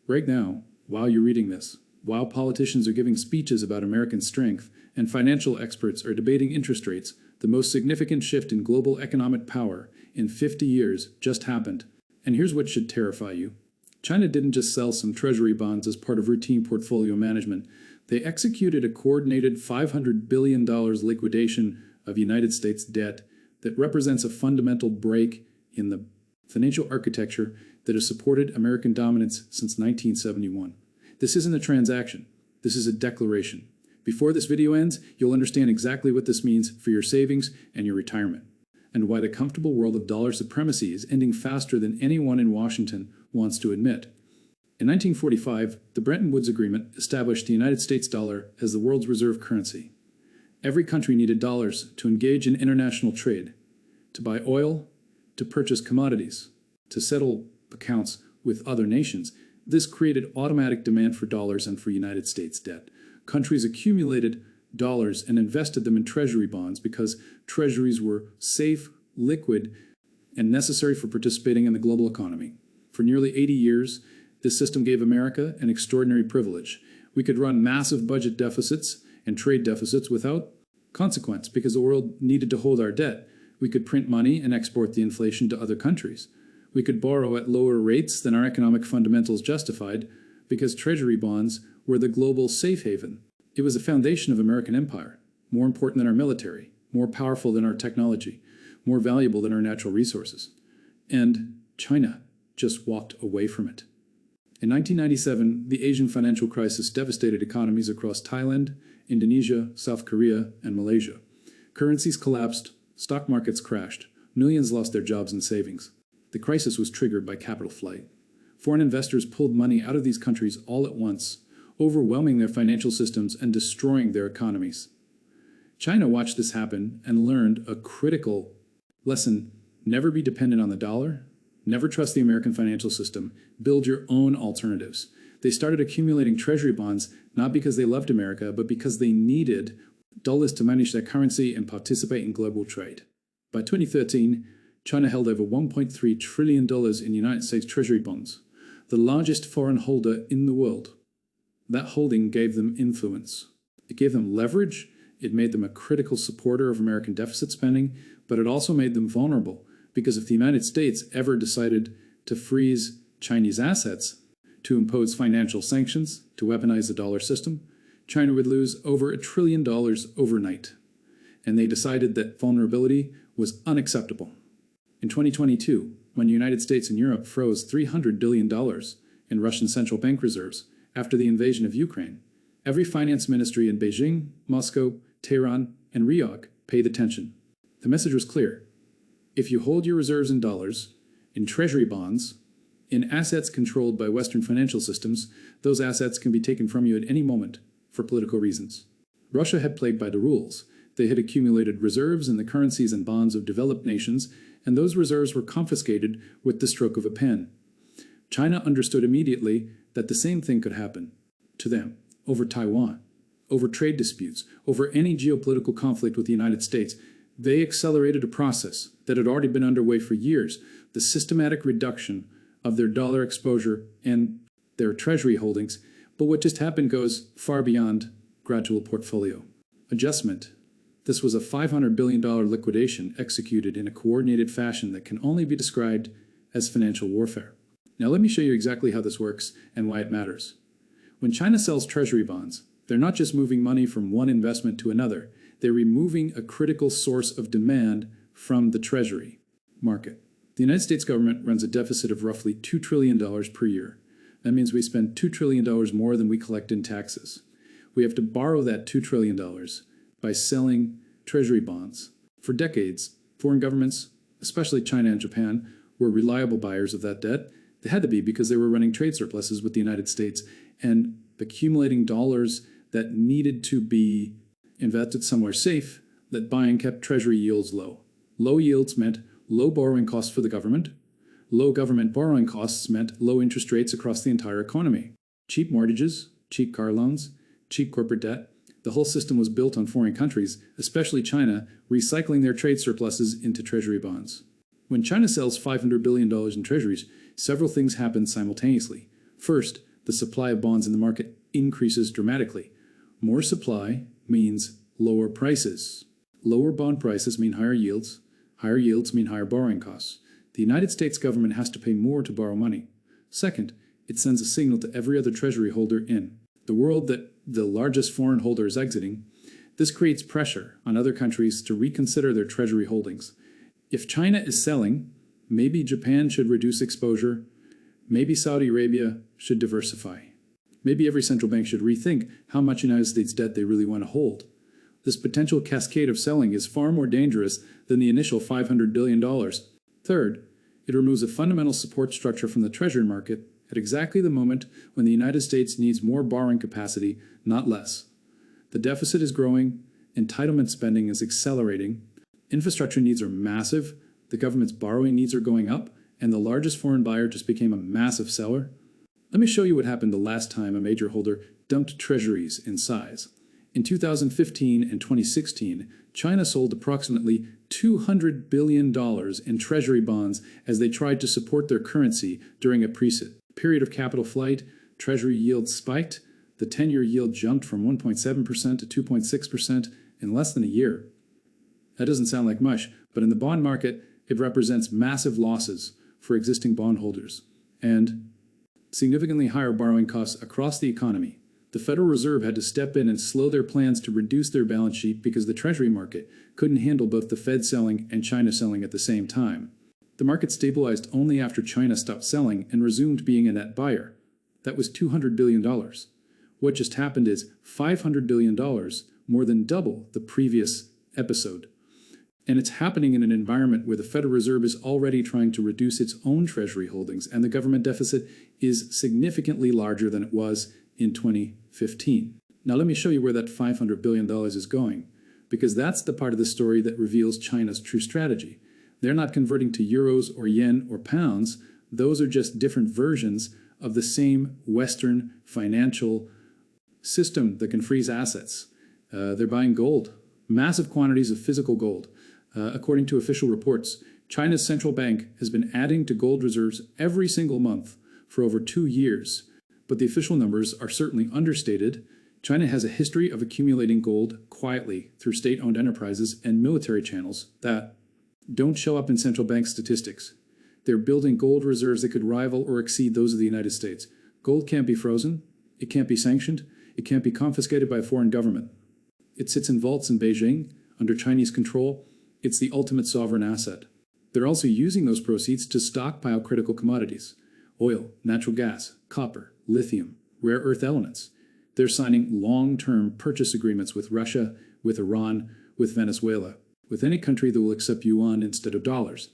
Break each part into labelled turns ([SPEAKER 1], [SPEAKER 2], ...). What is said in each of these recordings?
[SPEAKER 1] Right now, while you're reading this, while politicians are giving speeches about American strength and financial experts are debating interest rates, the most significant shift in global economic power in 50 years just happened. And here's what should terrify you. China didn't just sell some treasury bonds as part of routine portfolio management. They executed a coordinated $500 billion liquidation of United States debt that represents a fundamental break in the financial architecture that has supported American dominance since 1971. This isn't a transaction. This is a declaration. Before this video ends, you'll understand exactly what this means for your savings and your retirement, and why the comfortable world of dollar supremacy is ending faster than anyone in Washington wants to admit. In 1945, the Bretton Woods Agreement established the United States dollar as the world's reserve currency. Every country needed dollars to engage in international trade, to buy oil, to purchase commodities, to settle accounts with other nations. This created automatic demand for dollars and for United States debt. Countries accumulated dollars and invested them in treasury bonds because treasuries were safe, liquid, and necessary for participating in the global economy. For nearly 80 years, this system gave America an extraordinary privilege. We could run massive budget deficits and trade deficits without consequence because the world needed to hold our debt. We could print money and export the inflation to other countries. We could borrow at lower rates than our economic fundamentals justified because treasury bonds were the global safe haven. It was the foundation of American empire, more important than our military, more powerful than our technology, more valuable than our natural resources. And China just walked away from it. In 1997, the Asian financial crisis devastated economies across Thailand, Indonesia, South Korea, and Malaysia. Currencies collapsed, stock markets crashed, millions lost their jobs and savings. The crisis was triggered by capital flight. Foreign investors pulled money out of these countries all at once, overwhelming their financial systems and destroying their economies. China watched this happen and learned a critical lesson: never be dependent on the dollar, never trust the American financial system, build your own alternatives. They started accumulating treasury bonds not because they loved America, but because they needed dollars to manage their currency and participate in global trade. By 2013, China held over $1.3 trillion in United States Treasury bonds, the largest foreign holder in the world. That holding gave them influence. It gave them leverage, it made them a critical supporter of American deficit spending, but it also made them vulnerable, because if the United States ever decided to freeze Chinese assets, to impose financial sanctions, to weaponize the dollar system, China would lose over $1 trillion overnight. And they decided that vulnerability was unacceptable. In 2022, when the United States and Europe froze $300 billion in Russian central bank reserves after the invasion of Ukraine, every finance ministry in Beijing, Moscow, Tehran, and Riyadh paid attention. The message was clear. If you hold your reserves in dollars, in treasury bonds, in assets controlled by Western financial systems, those assets can be taken from you at any moment for political reasons. Russia had played by the rules. They had accumulated reserves in the currencies and bonds of developed nations, and those reserves were confiscated with the stroke of a pen. China understood immediately that the same thing could happen to them over Taiwan, over trade disputes, over any geopolitical conflict with the United States. They accelerated a process that had already been underway for years, the systematic reduction of their dollar exposure and their treasury holdings. But what just happened goes far beyond gradual portfolio adjustment. This was a $500 billion liquidation executed in a coordinated fashion that can only be described as financial warfare. Now let me show you exactly how this works and why it matters. When China sells treasury bonds, they're not just moving money from one investment to another, they're removing a critical source of demand from the treasury market. The United States government runs a deficit of roughly $2 trillion per year. That means we spend $2 trillion more than we collect in taxes. We have to borrow that $2 trillion by selling treasury bonds. For decades, foreign governments, especially China and Japan, were reliable buyers of that debt. They had to be because they were running trade surpluses with the United States and accumulating dollars that needed to be invested somewhere safe, that buying kept treasury yields low. Low yields meant low borrowing costs for the government. Low government borrowing costs meant low interest rates across the entire economy. Cheap mortgages, cheap car loans, cheap corporate debt. The whole system was built on foreign countries, especially China, recycling their trade surpluses into treasury bonds. When China sells $500 billion in treasuries, several things happen simultaneously. First, the supply of bonds in the market increases dramatically. More supply means lower prices. Lower bond prices mean higher yields. Higher yields mean higher borrowing costs. The United States government has to pay more to borrow money. Second, it sends a signal to every other treasury holder in the world that the largest foreign holder is exiting. This creates pressure on other countries to reconsider their treasury holdings. If China is selling, maybe Japan should reduce exposure. Maybe Saudi Arabia should diversify. Maybe every central bank should rethink how much United States debt they really want to hold. This potential cascade of selling is far more dangerous than the initial $500 billion. Third, it removes a fundamental support structure from the treasury market at exactly the moment when the United States needs more borrowing capacity, not less. The deficit is growing, entitlement spending is accelerating, infrastructure needs are massive, the government's borrowing needs are going up, and the largest foreign buyer just became a massive seller. Let me show you what happened the last time a major holder dumped treasuries in size. In 2015 and 2016, China sold approximately $200 billion in treasury bonds as they tried to support their currency during a period of capital flight. Treasury yields spiked. The 10-year yield jumped from 1.7% to 2.6% in less than a year. That doesn't sound like much, but in the bond market, it represents massive losses for existing bondholders and significantly higher borrowing costs across the economy. The Federal Reserve had to step in and slow their plans to reduce their balance sheet because the treasury market couldn't handle both the Fed selling and China selling at the same time. The market stabilized only after China stopped selling and resumed being a net buyer. That was $200 billion. What just happened is $500 billion, more than double the previous episode. And it's happening in an environment where the Federal Reserve is already trying to reduce its own treasury holdings, and the government deficit is significantly larger than it was in 2015. Now let me show you where that $500 billion is going, because that's the part of the story that reveals China's true strategy. They're not converting to euros or yen or pounds. Those are just different versions of the same Western financial system that can freeze assets. They're buying gold, massive quantities of physical gold. According to official reports, China's central bank has been adding to gold reserves every single month for over 2 years. But the official numbers are certainly understated. China has a history of accumulating gold quietly through state-owned enterprises and military channels that don't show up in central bank statistics. They're building gold reserves that could rival or exceed those of the United States. Gold can't be frozen. It can't be sanctioned. It can't be confiscated by a foreign government. It sits in vaults in Beijing under Chinese control. It's the ultimate sovereign asset. They're also using those proceeds to stockpile critical commodities: oil, natural gas, copper, lithium, rare earth elements. They're signing long-term purchase agreements with Russia, with Iran, with Venezuela, with any country that will accept yuan instead of dollars.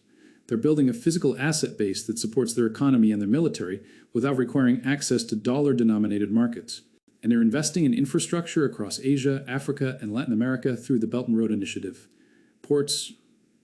[SPEAKER 1] They're building a physical asset base that supports their economy and their military without requiring access to dollar-denominated markets. And they're investing in infrastructure across Asia, Africa, and Latin America through the Belt and Road Initiative. Ports,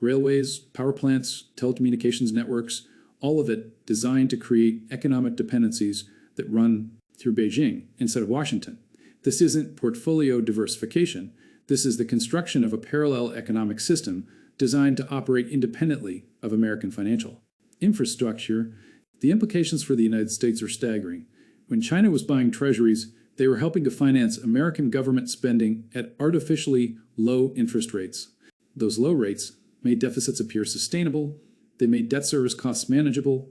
[SPEAKER 1] railways, power plants, telecommunications networks, all of it designed to create economic dependencies that run through Beijing instead of Washington. This isn't portfolio diversification. This is the construction of a parallel economic system designed to operate independently of American financial infrastructure. The implications for the United States are staggering. When China was buying treasuries, they were helping to finance American government spending at artificially low interest rates. Those low rates made deficits appear sustainable. They made debt service costs manageable.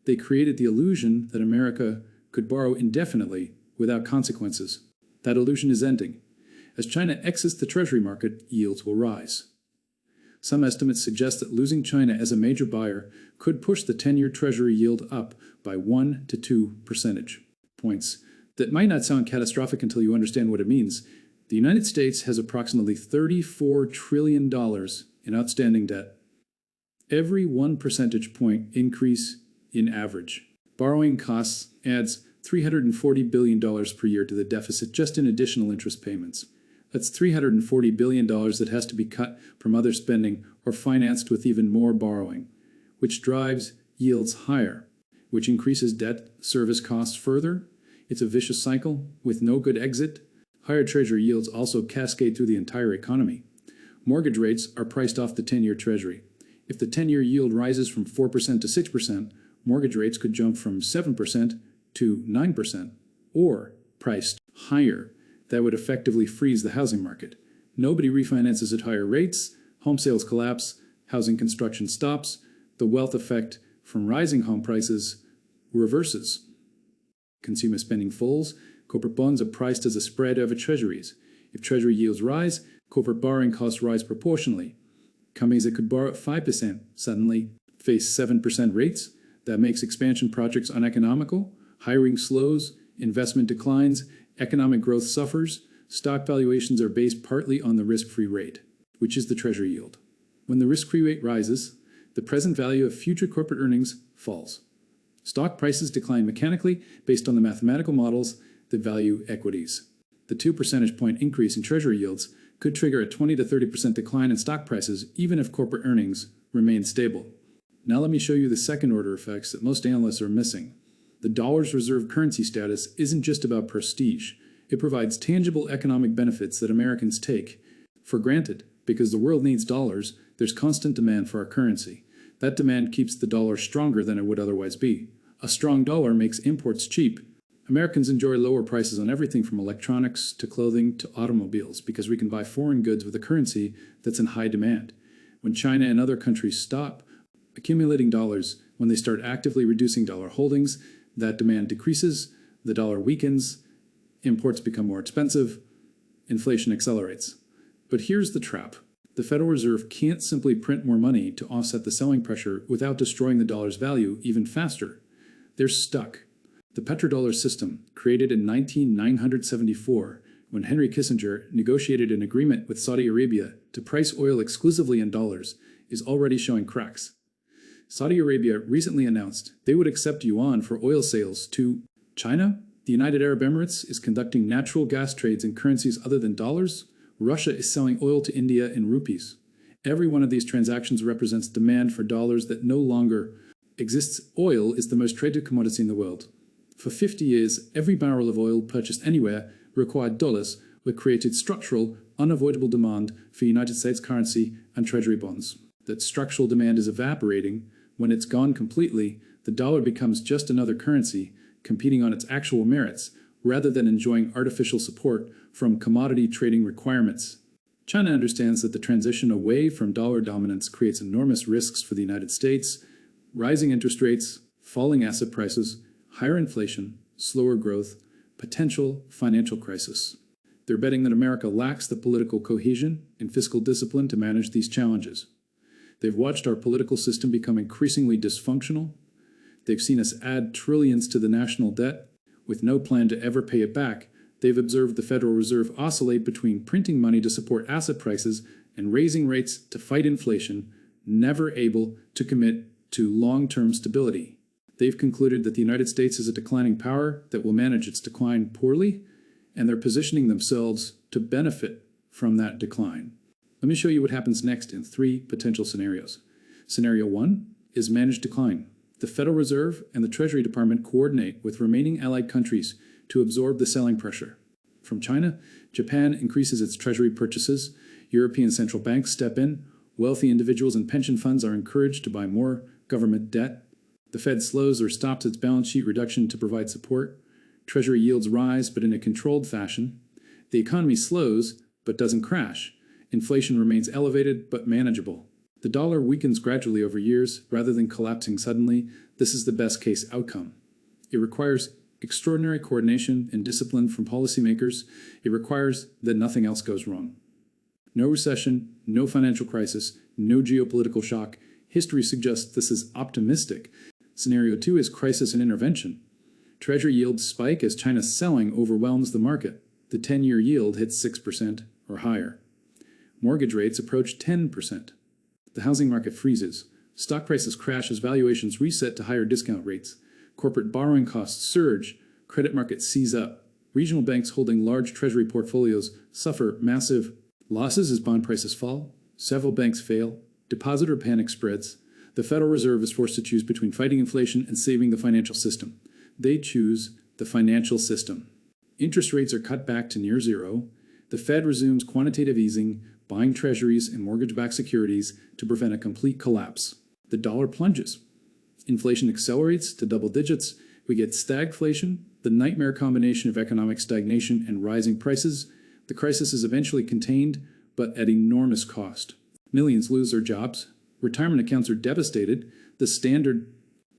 [SPEAKER 1] They created the illusion that America could borrow indefinitely without consequences. That illusion is ending. As China exits the treasury market, yields will rise. Some estimates suggest that losing China as a major buyer could push the 10-year treasury yield up by 1 to 2 percentage points. That might not sound catastrophic until you understand what it means. The United States has approximately $34 trillion in outstanding debt. Every 1 percentage point increase in average borrowing costs adds $340 billion per year to the deficit just in additional interest payments. That's $340 billion that has to be cut from other spending or financed with even more borrowing, which drives yields higher, which increases debt service costs further. It's a vicious cycle with no good exit. Higher treasury yields also cascade through the entire economy. Mortgage rates are priced off the 10-year treasury. If the 10-year yield rises from 4% to 6%, mortgage rates could jump from 7% to 9%, or priced higher. That would effectively freeze the housing market. Nobody refinances at higher rates, home sales collapse, housing construction stops, the wealth effect from rising home prices reverses. Consumer spending falls, corporate bonds are priced as a spread over treasuries. If treasury yields rise, corporate borrowing costs rise proportionally. Companies that could borrow at 5% suddenly face 7% rates. That makes expansion projects uneconomical, hiring slows, investment declines, economic growth suffers. Stock valuations are based partly on the risk-free rate, which is the treasury yield. When the risk-free rate rises, the present value of future corporate earnings falls. Stock prices decline mechanically based on the mathematical models that value equities. The 2 percentage point increase in treasury yields could trigger a 20 to 30% decline in stock prices even if corporate earnings remain stable. Now let me show you the second order effects that most analysts are missing. The dollar's reserve currency status isn't just about prestige. It provides tangible economic benefits that Americans take for granted. Because the world needs dollars, there's constant demand for our currency. That demand keeps the dollar stronger than it would otherwise be. A strong dollar makes imports cheap. Americans enjoy lower prices on everything from electronics to clothing to automobiles because we can buy foreign goods with a currency that's in high demand. When China and other countries stop accumulating dollars, when they start actively reducing dollar holdings, that demand decreases, the dollar weakens, imports become more expensive, inflation accelerates. But here's the trap. The Federal Reserve can't simply print more money to offset the selling pressure without destroying the dollar's value even faster. They're stuck. The petrodollar system, created in 1974, when Henry Kissinger negotiated an agreement with Saudi Arabia to price oil exclusively in dollars, is already showing cracks. Saudi Arabia recently announced they would accept yuan for oil sales to China. The United Arab Emirates is conducting natural gas trades in currencies other than dollars. Russia is selling oil to India in rupees. Every one of these transactions represents demand for dollars that no longer exists. Oil is the most traded commodity in the world. For 50 years, every barrel of oil purchased anywhere required dollars, which created structural, unavoidable demand for United States currency and treasury bonds. That structural demand is evaporating. When it's gone completely, the dollar becomes just another currency, competing on its actual merits, rather than enjoying artificial support from commodity trading requirements. China understands that the transition away from dollar dominance creates enormous risks for the United States: rising interest rates, falling asset prices, higher inflation, slower growth, potential financial crisis. They're betting that America lacks the political cohesion and fiscal discipline to manage these challenges. They've watched our political system become increasingly dysfunctional. They've seen us add trillions to the national debt with no plan to ever pay it back. They've observed the Federal Reserve oscillate between printing money to support asset prices and raising rates to fight inflation, never able to commit to long-term stability. They've concluded that the United States is a declining power that will manage its decline poorly, and they're positioning themselves to benefit from that decline. Let me show you what happens next in 3 potential scenarios. Scenario 1 is managed decline. The Federal Reserve and the Treasury Department coordinate with remaining allied countries to absorb the selling pressure. From China, Japan increases its treasury purchases, European central banks step in, wealthy individuals and pension funds are encouraged to buy more government debt. The Fed slows or stops its balance sheet reduction to provide support. Treasury yields rise, but in a controlled fashion. The economy slows, but doesn't crash. Inflation remains elevated, but manageable. The dollar weakens gradually over years, rather than collapsing suddenly. This is the best-case outcome. It requires extraordinary coordination and discipline from policymakers. It requires that nothing else goes wrong. No recession, no financial crisis, no geopolitical shock. History suggests this is optimistic. Scenario 2 is crisis and intervention. Treasury yields spike as China's selling overwhelms the market. The 10-year yield hits 6% or higher. Mortgage rates approach 10%. The housing market freezes. Stock prices crash as valuations reset to higher discount rates. Corporate borrowing costs surge. Credit markets seize up. Regional banks holding large treasury portfolios suffer massive losses as bond prices fall. Several banks fail. Depositor panic spreads. The Federal Reserve is forced to choose between fighting inflation and saving the financial system. They choose the financial system. Interest rates are cut back to near zero. The Fed resumes quantitative easing, buying treasuries and mortgage-backed securities to prevent a complete collapse. The dollar plunges. Inflation accelerates to double digits We get stagflation, the nightmare combination of economic stagnation and rising prices. The crisis is eventually contained, but at enormous cost. Millions lose their jobs. Retirement accounts are devastated. The standard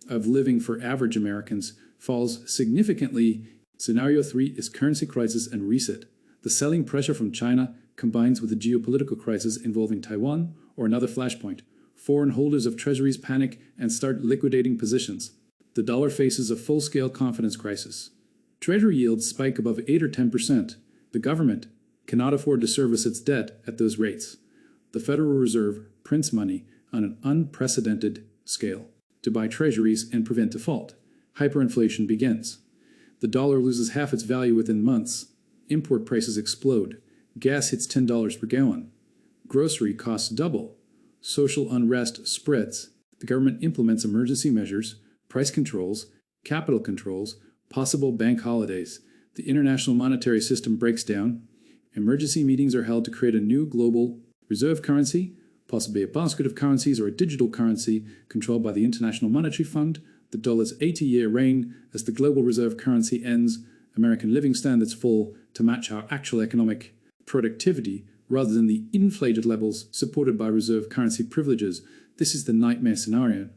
[SPEAKER 1] of living for average Americans falls significantly. Scenario 3 is currency crisis and reset. The selling pressure from China combines with the geopolitical crisis involving Taiwan or another flashpoint. Foreign holders of treasuries panic and start liquidating positions. The dollar faces a full-scale confidence crisis. Treasury yields spike above 8 or 10%. The government cannot afford to service its debt at those rates. The Federal Reserve prints money on an unprecedented scale to buy treasuries and prevent default. Hyperinflation begins. The dollar loses half its value within months. Import prices explode. Gas hits $10 per gallon. Grocery costs double. Social unrest spreads. The government implements emergency measures, price controls, capital controls, possible bank holidays. The international monetary system breaks down. Emergency meetings are held to create a new global reserve currency, possibly a basket of currencies or a digital currency controlled by the International Monetary Fund. The dollar's 80-year reign as the global reserve currency ends. American living standards fall to match our actual economic productivity rather than the inflated levels supported by reserve currency privileges. This is the nightmare scenario.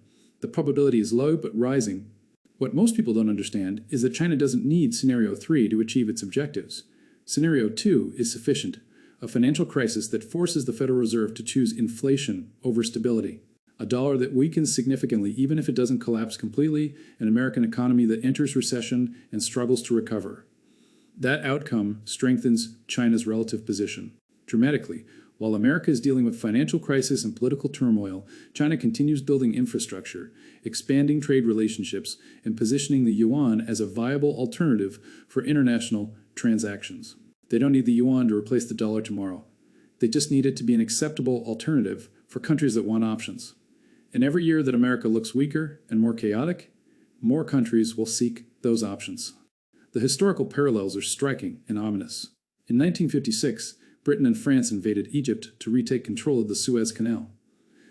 [SPEAKER 1] The probability is low but rising. What most people don't understand is that China doesn't need Scenario 3 to achieve its objectives. Scenario 2 is sufficient, a financial crisis that forces the Federal Reserve to choose inflation over stability. A dollar that weakens significantly even if it doesn't collapse completely, an American economy that enters recession and struggles to recover. That outcome strengthens China's relative position dramatically. While America is dealing with financial crisis and political turmoil, China continues building infrastructure, expanding trade relationships, and positioning the yuan as a viable alternative for international transactions. They don't need the yuan to replace the dollar tomorrow. They just need it to be an acceptable alternative for countries that want options. And every year that America looks weaker and more chaotic, more countries will seek those options. The historical parallels are striking and ominous. In 1956, Britain and France invaded Egypt to retake control of the Suez Canal.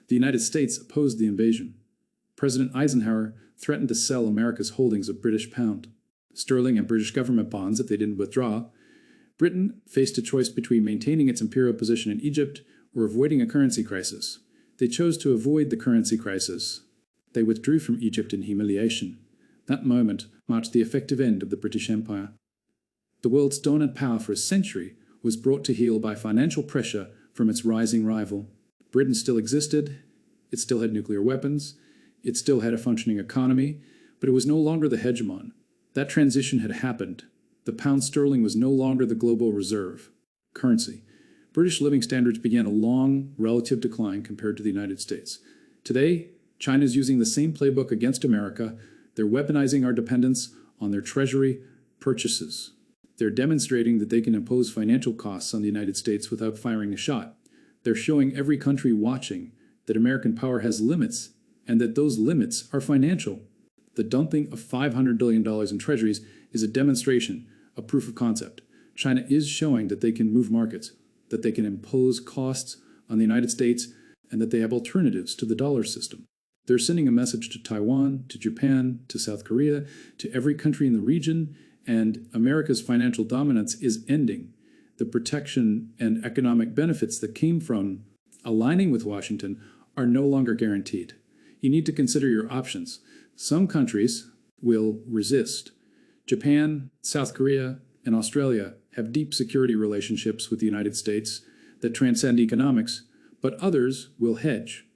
[SPEAKER 1] The United States opposed the invasion. President Eisenhower threatened to sell America's holdings of British pound, sterling, and British government bonds if they didn't withdraw. Britain faced a choice between maintaining its imperial position in Egypt or avoiding a currency crisis. They chose to avoid the currency crisis. They withdrew from Egypt in humiliation. That moment marked the effective end of the British Empire. The world's dominant power for a century was brought to heel by financial pressure from its rising rival. Britain still existed, it still had nuclear weapons, it still had a functioning economy, but it was no longer the hegemon. That transition had happened. The pound sterling was no longer the global reserve currency. British living standards began a long relative decline compared to the United States. Today, China is using the same playbook against America. They're weaponizing our dependence on their treasury purchases. They're demonstrating that they can impose financial costs on the United States without firing a shot. They're showing every country watching that American power has limits and that those limits are financial. The dumping of $500 billion in treasuries is a demonstration, a proof of concept. China is showing that they can move markets, that they can impose costs on the United States, and that they have alternatives to the dollar system. They're sending a message to Taiwan, to Japan, to South Korea, to every country in the region, and America's financial dominance is ending. The protection and economic benefits that came from aligning with Washington are no longer guaranteed. You need to consider your options. Some countries will resist. Japan, South Korea, and Australia have deep security relationships with the United States that transcend economics, but others will hedge.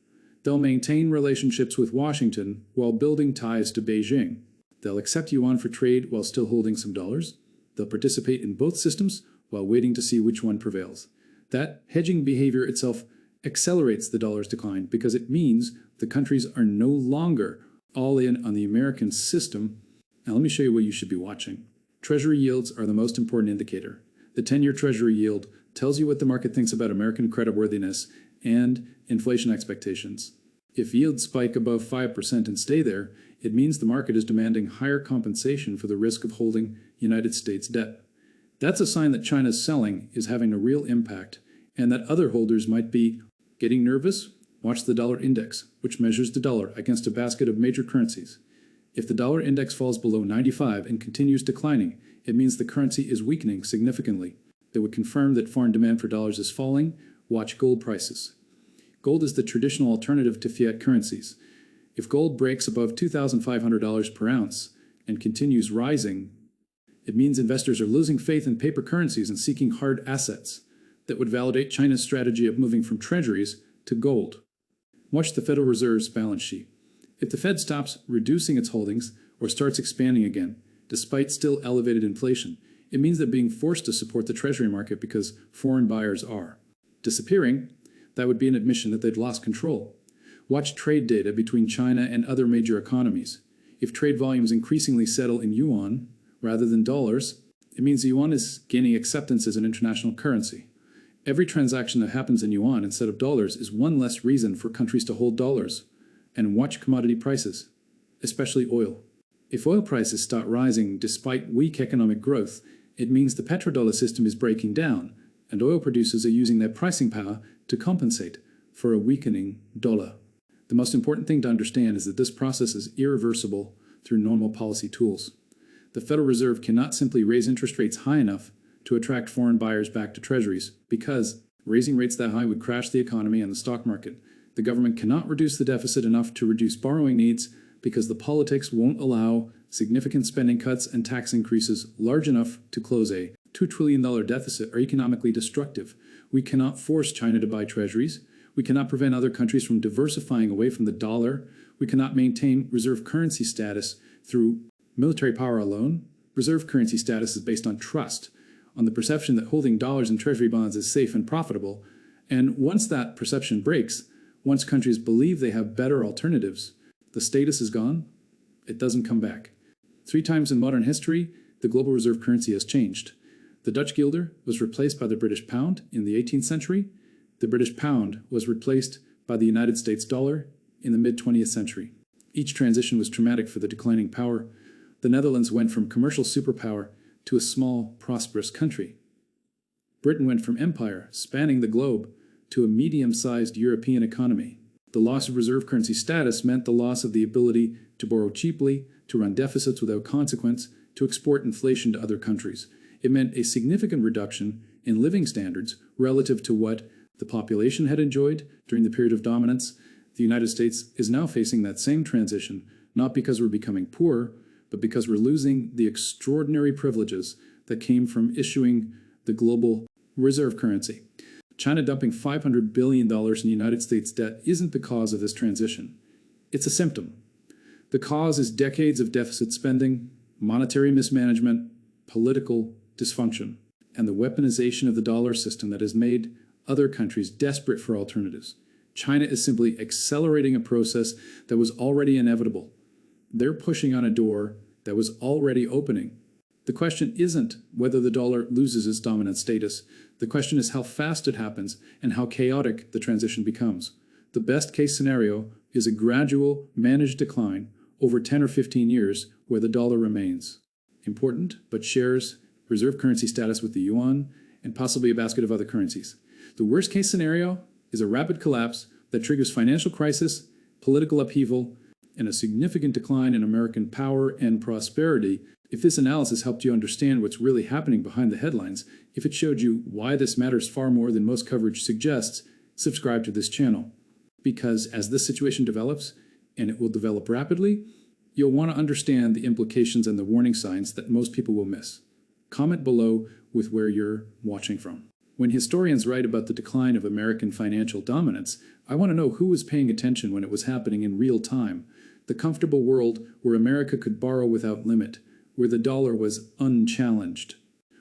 [SPEAKER 1] They'll maintain relationships with Washington while building ties to Beijing. They'll accept yuan for trade while still holding some dollars. They'll participate in both systems while waiting to see which one prevails. That hedging behavior itself accelerates the dollar's decline because it means the countries are no longer all in on the American system. Now let me show you what you should be watching. Treasury yields are the most important indicator. The 10-year Treasury yield tells you what the market thinks about American creditworthiness and inflation expectations. If yields spike above 5% and stay there, it means the market is demanding higher compensation for the risk of holding United States debt. That's a sign that China's selling is having a real impact and that other holders might be getting nervous. Watch the dollar index, which measures the dollar against a basket of major currencies. If the dollar index falls below 95 and continues declining, it means the currency is weakening significantly. That would confirm that foreign demand for dollars is falling. Watch gold prices. Gold is the traditional alternative to fiat currencies. If gold breaks above $2,500 per ounce and continues rising, it means investors are losing faith in paper currencies and seeking hard assets. That would validate China's strategy of moving from treasuries to gold. Watch the Federal Reserve's balance sheet. If the Fed stops reducing its holdings or starts expanding again, despite still elevated inflation, it means they're being forced to support the treasury market because foreign buyers are. Disappearing, that would be an admission that they'd lost control. Watch trade data between China and other major economies. If trade volumes increasingly settle in yuan rather than dollars, it means the yuan is gaining acceptance as an international currency. Every transaction that happens in yuan instead of dollars is one less reason for countries to hold dollars. And watch commodity prices, especially oil. If oil prices start rising despite weak economic growth, it means the petrodollar system is breaking down, and oil producers are using their pricing power to compensate for a weakening dollar. The most important thing to understand is that this process is irreversible through normal policy tools. The Federal Reserve cannot simply raise interest rates high enough to attract foreign buyers back to treasuries, because raising rates that high would crash the economy and the stock market. The government cannot reduce the deficit enough to reduce borrowing needs because the politics won't allow significant spending cuts and tax increases large enough to close a $2 trillion deficit are economically destructive. We cannot force China to buy treasuries. We cannot prevent other countries from diversifying away from the dollar. We cannot maintain reserve currency status through military power alone. Reserve currency status is based on trust, on the perception that holding dollars in treasury bonds is safe and profitable. And once that perception breaks, once countries believe they have better alternatives, the status is gone. It doesn't come back. 3 times in modern history, the global reserve currency has changed. The Dutch guilder was replaced by the British pound in the 18th century. The British pound was replaced by the United States dollar in the mid-20th century. Each transition was traumatic for the declining power. The Netherlands went from commercial superpower to a small, prosperous country. Britain went from empire, spanning the globe, to a medium-sized European economy. The loss of reserve currency status meant the loss of the ability to borrow cheaply, to run deficits without consequence, to export inflation to other countries. It meant a significant reduction in living standards relative to what the population had enjoyed during the period of dominance. The United States is now facing that same transition, not because we're becoming poor, but because we're losing the extraordinary privileges that came from issuing the global reserve currency. China dumping $500 billion in United States debt isn't the cause of this transition. It's a symptom. The cause is decades of deficit spending, monetary mismanagement, political dysfunction, and the weaponization of the dollar system that has made other countries desperate for alternatives. China is simply accelerating a process that was already inevitable. They're pushing on a door that was already opening. The question isn't whether the dollar loses its dominant status. The question is how fast it happens and how chaotic the transition becomes. The best case scenario is a gradual, managed decline over 10 or 15 years where the dollar remains important, but shares reserve currency status with the yuan and possibly a basket of other currencies. The worst case scenario is a rapid collapse that triggers financial crisis, political upheaval, and a significant decline in American power and prosperity. If this analysis helped you understand what's really happening behind the headlines, if it showed you why this matters far more than most coverage suggests, subscribe to this channel. Because as this situation develops, and it will develop rapidly, you'll want to understand the implications and the warning signs that most people will miss. Comment below with where you're watching from. When historians write about the decline of American financial dominance, I want to know who was paying attention when it was happening in real time. The comfortable world where America could borrow without limit, where the dollar was unchallenged,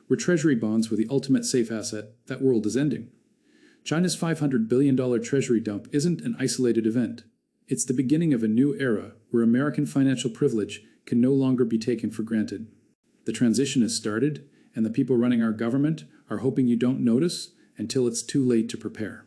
[SPEAKER 1] where treasury bonds were the ultimate safe asset. That world is ending. China's $500 billion treasury dump isn't an isolated event. It's the beginning of a new era where American financial privilege can no longer be taken for granted. The transition has started, and the people running our government are hoping you don't notice until it's too late to prepare.